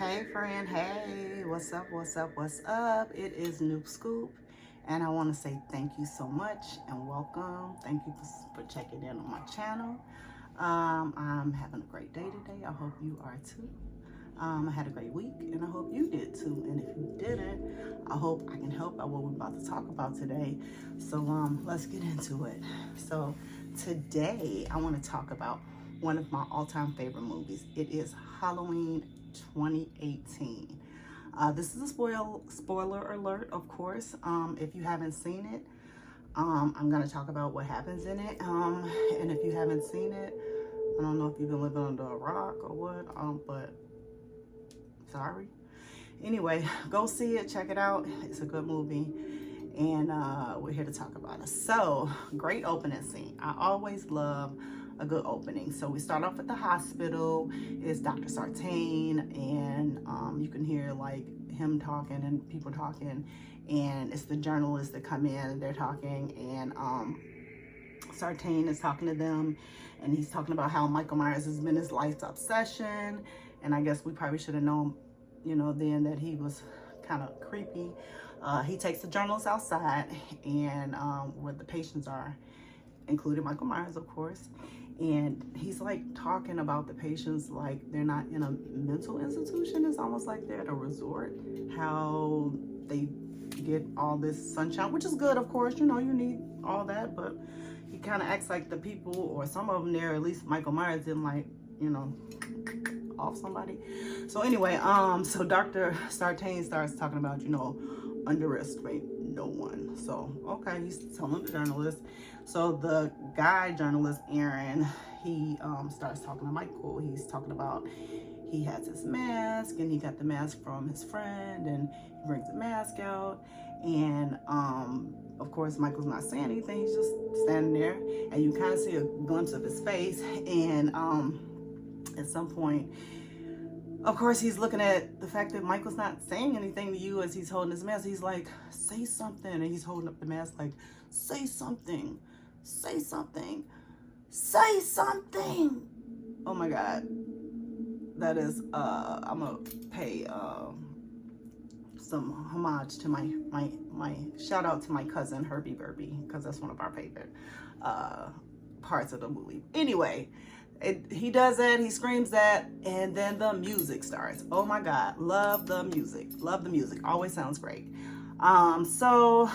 Hey friend, hey, what's up, what's up? It is Noob Scoop, and I want to say thank you so much and welcome. Thank you for checking in on my channel. I'm having a great day today. I hope you are too. I had a great week, and I hope you did too. And if you didn't, I hope I can help out what we're about to talk about today. So let's get into it. So today I want to talk about one of my all-time favorite movies. It is Halloween 2018. This is a spoiler alert, of course. If you haven't seen it, I'm gonna talk about what happens in it. And if you haven't seen it, I don't know if you've been living under a rock or what, but sorry. Anyway, go see it, check it out. It's a good movie, and we're here to talk about it. So, great opening scene. I always love a good opening. So we start off at the hospital. It's Dr. Sartain, and you can hear like him talking and people talking, and it's the journalists that come in and they're talking, and Sartain is talking to them, and he's talking about how Michael Myers has been his life's obsession. And I guess we probably should have known, then that he was kind of creepy. He takes the journalists outside, and where the patients are, including Michael Myers, of course. And he's like talking about the patients like they're not in a mental institution. It's almost like they're at a resort. How they get all this sunshine, which is good, of course. You need all that, but he kind of acts like the people, or some of them there, at least Michael Myers, didn't like, off somebody. So anyway, so Dr. Sartain starts talking about, underestimate no one. So okay, he's telling the journalist. So the guy journalist, Aaron, he starts talking to Michael. He's talking about he has his mask, and he got the mask from his friend, and he brings the mask out, and of course Michael's not saying anything. He's just standing there, and you kind of see a glimpse of his face. And at some point, of course, he's looking at the fact that Michael's not saying anything to you as he's holding his mask. He's like, say something. And he's holding up the mask like, say something, say something, say something. Oh my God. That is, I'm going to pay some homage to my shout out to my cousin, Herbie Burby, because that's one of our favorite parts of the movie. Anyway, he does that, he screams that, and then the music starts. Oh my God, love the music, always sounds great. So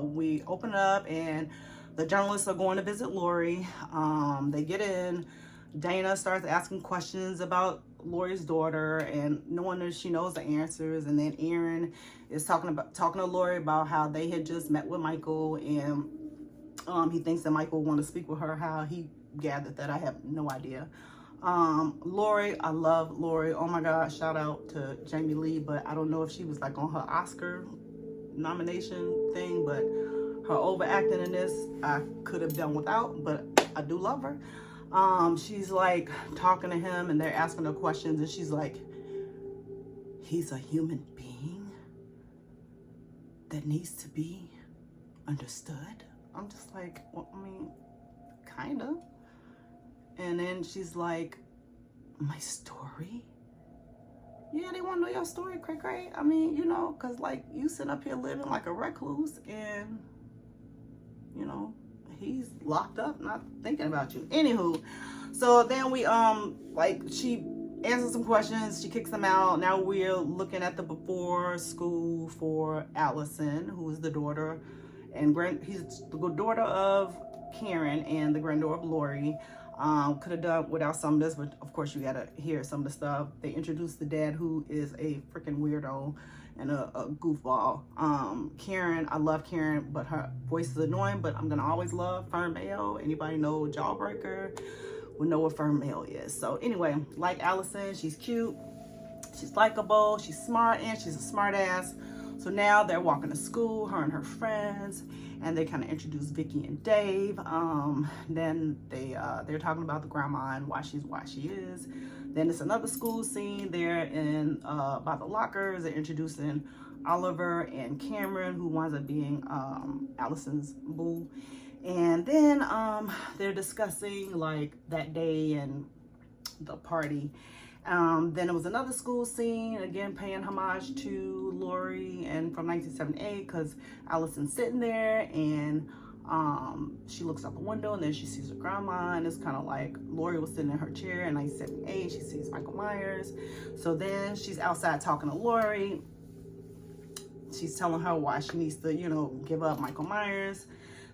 we open up, and the journalists are going to visit Lori. They get in. Dana starts asking questions about Lori's daughter, and knowing that she knows the answers. And then Aaron is talking to Lori about how they had just met with Michael, and he thinks that Michael want to speak with her. How he gathered that, I have no idea. Lori, I love Lori. Oh my God, shout out to Jamie Lee, but I don't know if she was like on her Oscar nomination thing, but her overacting in this I could have done without, but I do love her. She's like talking to him, and they're asking her questions, and she's like, he's a human being that needs to be understood. I'm just like, well, I mean, kind of. And then she's like, my story? Yeah, they want to know your story, cray. I mean, because like you sitting up here living like a recluse, and he's locked up, not thinking about you. Anywho, so then we she answers some questions, she kicks them out. Now we're looking at the before school for Allison, who is the daughter and he's the daughter of Karen and the granddaughter of Lori. Could have done without some of this, but of course you gotta hear some of the stuff. They introduced the dad, who is a freaking weirdo and a goofball. Karen, I love Karen, but her voice is annoying, but I'm gonna always love Fern Mayo. Anybody know Jawbreaker would know what Fern Mayo is. So anyway, like Allison, she's cute, she's likable, she's smart, and she's a smart ass. So now they're walking to school, her and her friends, and they kind of introduce Vicky and Dave. Then they're talking about the grandma and why she is. Then it's another school scene. They're in by the lockers. They're introducing Oliver and Cameron, who winds up being Allison's boo. And then they're discussing like that day and the party. Then there was another school scene, again paying homage to Lori and from 1978, because Allison's sitting there and she looks out the window and then she sees her grandma, and it's kind of like Lori was sitting in her chair in 1978. She sees Michael Myers. So then she's outside talking to Lori. She's telling her why she needs to, you know, give up Michael Myers.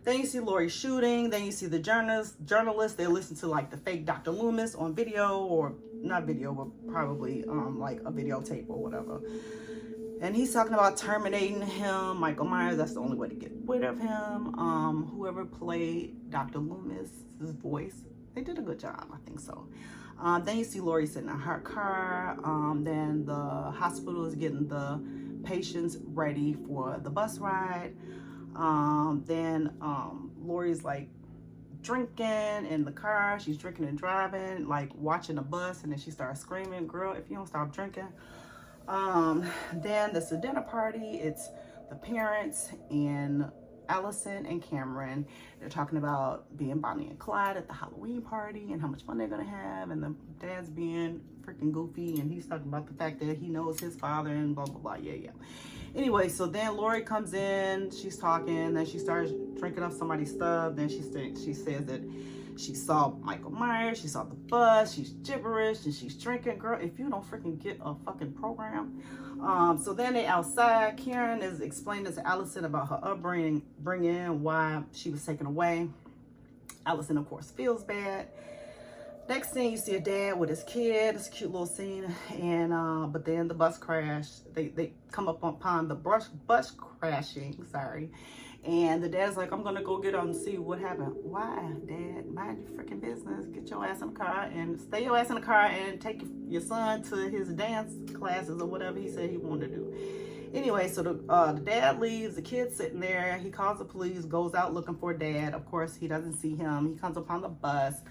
Then you see Lori shooting. Then you see the journalists. They listen to like the fake Dr. Loomis on video, or not video, but probably like a videotape or whatever. And he's talking about terminating him, Michael Myers. That's the only way to get rid of him. Whoever played Dr. Loomis's voice, they did a good job, I think so. Then you see Lori sitting in her car. Then the hospital is getting the patients ready for the bus ride. Then Lori's like drinking in the car. She's drinking and driving, like watching the bus, and then she starts screaming, "Girl, if you don't stop drinking." Then there's a dinner party. It's the parents and Allison and Cameron. They're talking about being Bonnie and Clyde at the Halloween party and how much fun they're gonna have, and the dad's being freaking goofy, and he's talking about the fact that he knows his father and blah blah blah. Yeah. Anyway, so then Lori comes in, she's talking, then she starts drinking up somebody's stuff. Then she says that she saw Michael Myers, she saw the bus, she's gibberish, and she's drinking. Girl, if you don't freaking get a fucking program. So then they outside. Karen is explaining to Allison about her upbringing, why she was taken away. Allison, of course, feels bad. Next thing, you see a dad with his kid. It's a cute little scene. And but then the bus crash. They come up upon the bus crashing. Sorry. And the dad's like, "I'm gonna go get on and see what happened." Why, Dad? Mind your freaking business. Get your ass in the car and stay your ass in the car and take your son to his dance classes or whatever he said he wanted to do. Anyway, so the dad leaves. The kid's sitting there. He calls the police. Goes out looking for Dad. Of course, he doesn't see him. He comes upon the bus.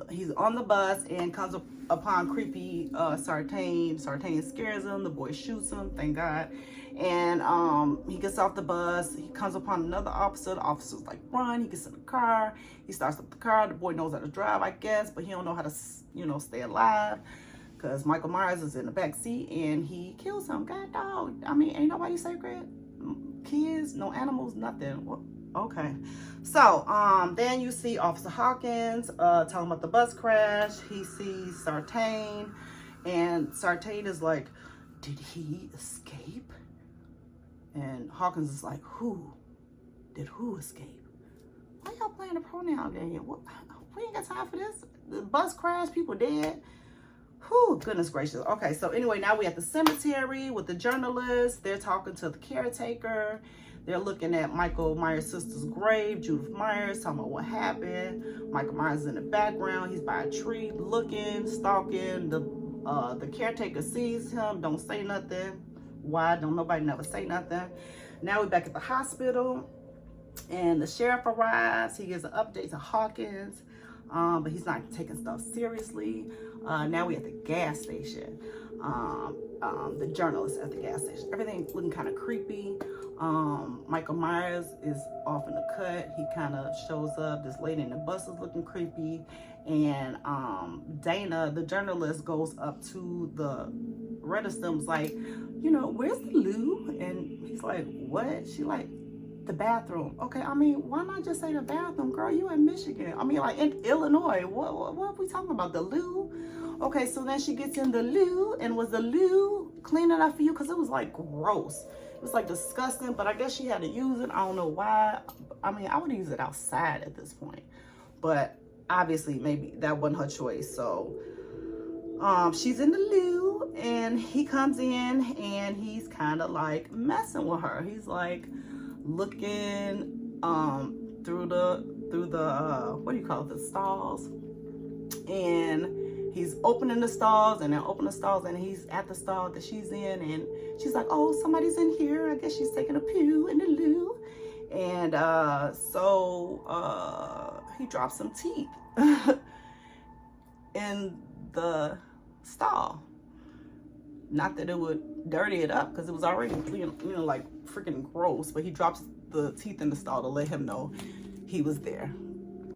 He's on the bus and comes upon creepy Sartain. Sartain scares him. The boy shoots him, thank God. And he gets off the bus. He comes upon another officer. The officer's like, "Run." He gets in the car. He starts up the car. The boy knows how to drive, I guess, but he don't know how to, you know, stay alive, because Michael Myers is in the back seat and he kills him. God dog. I mean, ain't nobody sacred. Kids, no animals, nothing. Well, okay. So then you see Officer Hawkins talking about the bus crash. He sees Sartain, and Sartain is like, "Did he escape?" And Hawkins is like, "Who? Did who escape? Why y'all playing a pronoun game? We ain't got time for this. The bus crash, people dead." Whew, goodness gracious. Okay, so anyway, now we at the cemetery with the journalists. They're talking to the caretaker. They're looking at Michael Myers' sister's grave, Judith Myers, talking about what happened. Michael Myers is in the background. He's by a tree looking, stalking. The caretaker sees him, don't say nothing. Why don't nobody never say nothing? Now we're back at the hospital, and the sheriff arrives. He gives an update to Hawkins, but he's not taking stuff seriously. Now we're at the gas station. The journalist at the gas station. Everything looking kind of creepy. Michael Myers is off in the cut. He kind of shows up. This lady in the bus is looking creepy. And Dana, the journalist, goes up to the register, like, "You know, where's the loo?" And he's like, "What?" She like, "The bathroom." Okay, I mean, why not just say the bathroom, girl? You in Michigan. I mean, like in Illinois. What are we talking about? The loo? Okay, so then she gets in the loo, and was the loo clean enough for you? Because it was like gross. It was like disgusting, but I guess she had to use it. I don't know why. I mean, I would use it outside at this point, but obviously maybe that wasn't her choice. So she's in the loo, and he comes in, and he's kind of like messing with her. He's like looking through the what do you call it, the stalls, and he's opening the stalls, and then open the stalls, and he's at the stall that she's in, and she's like, "Oh, somebody's in here. I guess she's taking a poo in the loo." And so he drops some teeth in the stall. Not that it would dirty it up, because it was already, you know, like freaking gross, but he drops the teeth in the stall to let him know he was there.